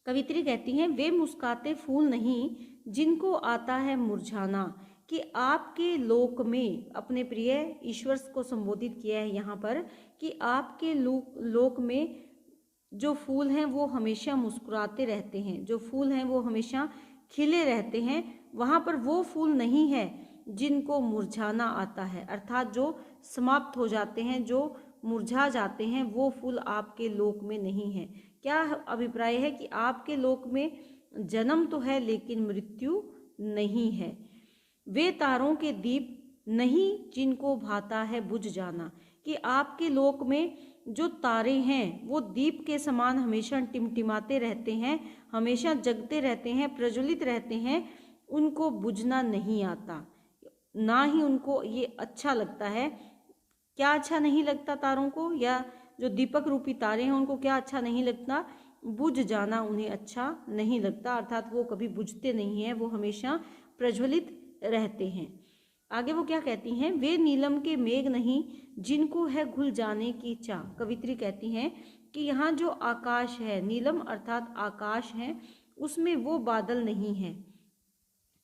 कवित्री कहती हैं, वे मुस्काते फूल नहीं जिनको आता है मुरझाना, कि आपके लोक में, अपने प्रिय ईश्वर को संबोधित किया है यहाँ पर, कि आपके लोक में जो फूल हैं वो हमेशा मुस्कुराते रहते हैं, जो फूल हैं वो हमेशा खिले रहते हैं, वहाँ पर वो फूल नहीं है जिनको मुरझाना आता है, अर्थात जो समाप्त हो जाते हैं, जो मुरझा जाते हैं, वो फूल आपके लोक में नहीं है। क्या अभिप्राय है कि आपके लोक में जन्म तो है लेकिन मृत्यु नहीं है। वे तारों के दीप नहीं जिनको भाता है बुझ जाना, कि आपके लोक में जो तारे हैं वो दीप के समान हमेशा टिमटिमाते रहते हैं, हमेशा जगते रहते हैं, प्रज्वलित रहते हैं, उनको बुझना नहीं आता, ना ही उनको ये अच्छा लगता है। क्या अच्छा नहीं लगता तारों को, या जो दीपक रूपी तारे हैं उनको क्या अच्छा नहीं लगता? बुझ जाना उन्हें अच्छा नहीं लगता, अर्थात वो कभी बुझते नहीं हैं, वो हमेशा प्रज्वलित रहते हैं। आगे वो क्या कहती हैं, वे नीलम के मेघ नहीं जिनको है घुल जाने की चाह। कवित्री कहती हैं कि यहाँ जो आकाश है, नीलम अर्थात आकाश है, उसमें वो बादल नहीं है,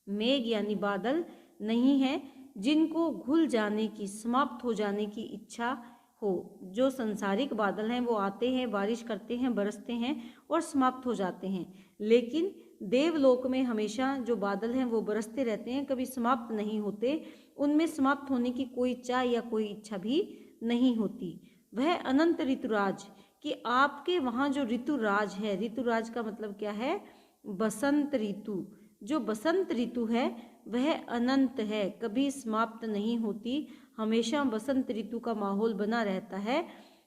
मेघ यानी बादल नहीं है जिनको घुल जाने की, समाप्त हो जाने की इच्छा हो। जो संसारिक बादल हैं वो आते हैं, बारिश करते हैं, बरसते हैं और समाप्त हो जाते हैं, लेकिन देवलोक में हमेशा जो बादल हैं वो बरसते रहते हैं, कभी समाप्त नहीं होते, उनमें समाप्त होने की कोई चाह या कोई इच्छा भी नहीं होती। वह अनंत ऋतुराज, कि आपके वहाँ जो ऋतुराज है, ऋतुराज का मतलब क्या है? बसंत ऋतु। जो बसंत ऋतु है वह अनंत है, कभी समाप्त नहीं होती, हमेशा बसंत ऋतु का माहौल बना रहता है,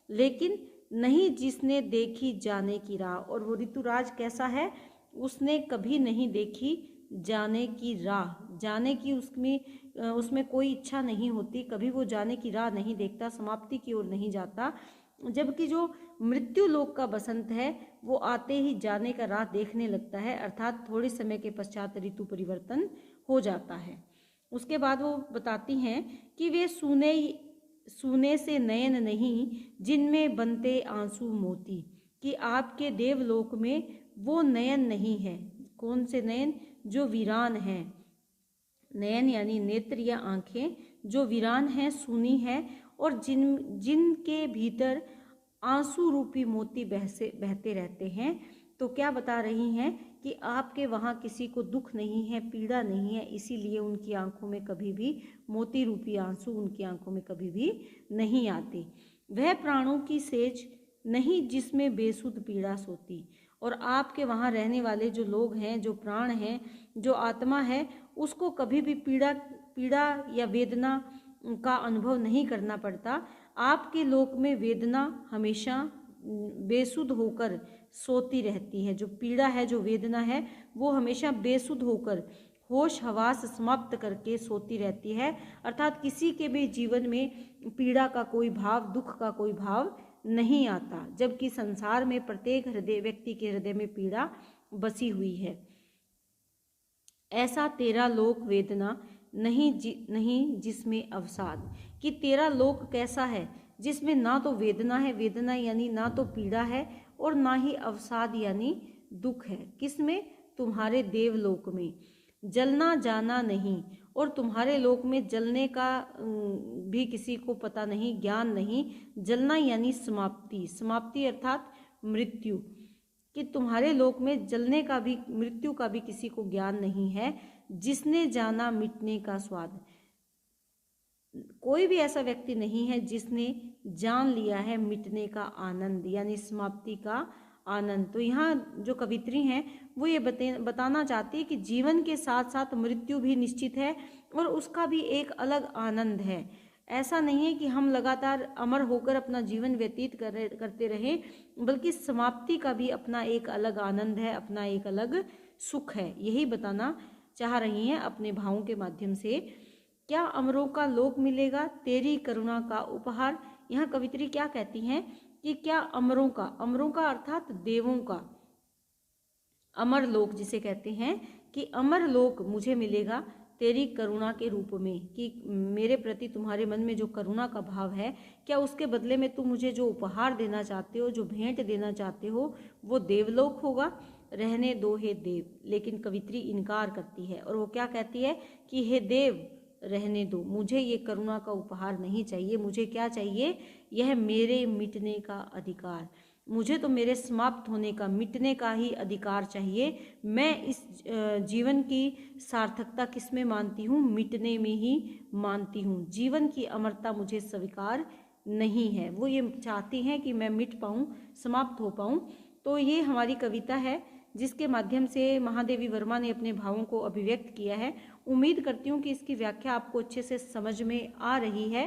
लेकिन नहीं जिसने देखी जाने की राह। और वो ऋतुराज कैसा है? उसने कभी नहीं देखी जाने की राह, जाने की उसमें कोई इच्छा नहीं होती, कभी वो जाने की राह नहीं देखता, समाप्ति की ओर नहीं जाता। जबकि जो मृत्यु लोक का बसंत है वो आते ही जाने का राह देखने लगता है, अर्थात थोड़े समय के पश्चात ऋतु परिवर्तन हो जाता है। उसके बाद वो बताती हैं कि वे सूने से नयन नहीं जिनमें बनते आंसू मोती, कि आपके देवलोक में वो नयन नहीं है। कौन से नयन? जो वीरान हैं। नयन यानी नेत्र या आंखें, जो वीरान हैं, सूनी है, और जिनके भीतर आंसू रूपी मोती बहते रहते हैं। तो क्या बता रही हैं कि आपके वहाँ किसी को दुख नहीं है, पीड़ा नहीं है, इसीलिए उनकी आंखों में कभी भी मोती रूपी आंसू उनकी आंखों में कभी भी नहीं आते। वह प्राणों की सेज नहीं जिसमें बेसुध पीड़ा सोती, और आपके वहाँ रहने वाले जो लोग हैं, जो प्राण हैं, जो आत्मा है, उसको कभी भी पीड़ा या वेदना का अनुभव नहीं करना पड़ता। आपके लोक में वेदना हमेशा बेसुध होकर सोती रहती है, जो पीड़ा है, जो वेदना है, वो हमेशा बेसुध होकर होश हवास समाप्त करके सोती रहती है, अर्थात किसी के भी जीवन में पीड़ा का कोई भाव, दुख का कोई भाव नहीं आता, जबकि संसार में प्रत्येक व्यक्ति के हृदय में पीड़ा बसी हुई है। ऐसा तेरा लोक वेदना नहीं जिसमें अवसाद, कि तेरा लोक कैसा है जिसमें ना तो वेदना है, वेदना यानी ना तो पीड़ा है, और ना ही अवसाद यानी दुख है। किसमें? तुम्हारे देवलोक में। जलना जाना नहीं, और तुम्हारे लोक में जलने का भी किसी को पता नहीं, ज्ञान नहीं। जलना यानी समाप्ति, समाप्ति अर्थात मृत्यु, कि तुम्हारे लोक में जलने का भी, मृत्यु का भी किसी को ज्ञान नहीं है। जिसने जाना मिटने का स्वाद, कोई भी ऐसा व्यक्ति नहीं है जिसने जान लिया है मिटने का आनंद, यानी समाप्ति का आनंद। तो यहाँ जो कवित्री हैं वो ये बताना चाहती है कि जीवन के साथ साथ मृत्यु भी निश्चित है, और उसका भी एक अलग आनंद है। ऐसा नहीं है कि हम लगातार अमर होकर अपना जीवन व्यतीत करते रहें, बल्कि समाप्ति का भी अपना एक अलग आनंद है, अपना एक अलग सुख है। यही बताना चाह रही हैं अपने भावों के माध्यम से। क्या अमरों का लोक मिलेगा तेरी करुणा का उपहार। यहाँ कवित्री क्या कहती हैं कि क्या अमरों का अर्थात देवों का, अमर लोक जिसे कहते हैं, कि अमर लोक मुझे मिलेगा तेरी करुणा के रूप में, कि मेरे प्रति तुम्हारे मन में जो करुणा का भाव है, क्या उसके बदले में तुम मुझे जो उपहार देना चाहते हो, जो भेंट देना चाहते हो, वो देवलोक होगा। रहने दो हे देव। लेकिन कवित्री इनकार करती है और वो क्या कहती है कि हे देव रहने दो, मुझे ये करुणा का उपहार नहीं चाहिए। मुझे क्या चाहिए? यह मेरे मिटने का अधिकार। मुझे तो मेरे समाप्त होने का, मिटने का ही अधिकार चाहिए। मैं इस जीवन की सार्थकता किस में मानती हूँ? मिटने में ही मानती हूँ। जीवन की अमरता मुझे स्वीकार नहीं है। वो ये चाहती हैं कि मैं मिट पाऊँ, समाप्त हो पाऊँ। तो ये हमारी कविता है जिसके माध्यम से महादेवी वर्मा ने अपने भावों को अभिव्यक्त किया है। उम्मीद करती हूँ कि इसकी व्याख्या आपको अच्छे से समझ में आ रही है।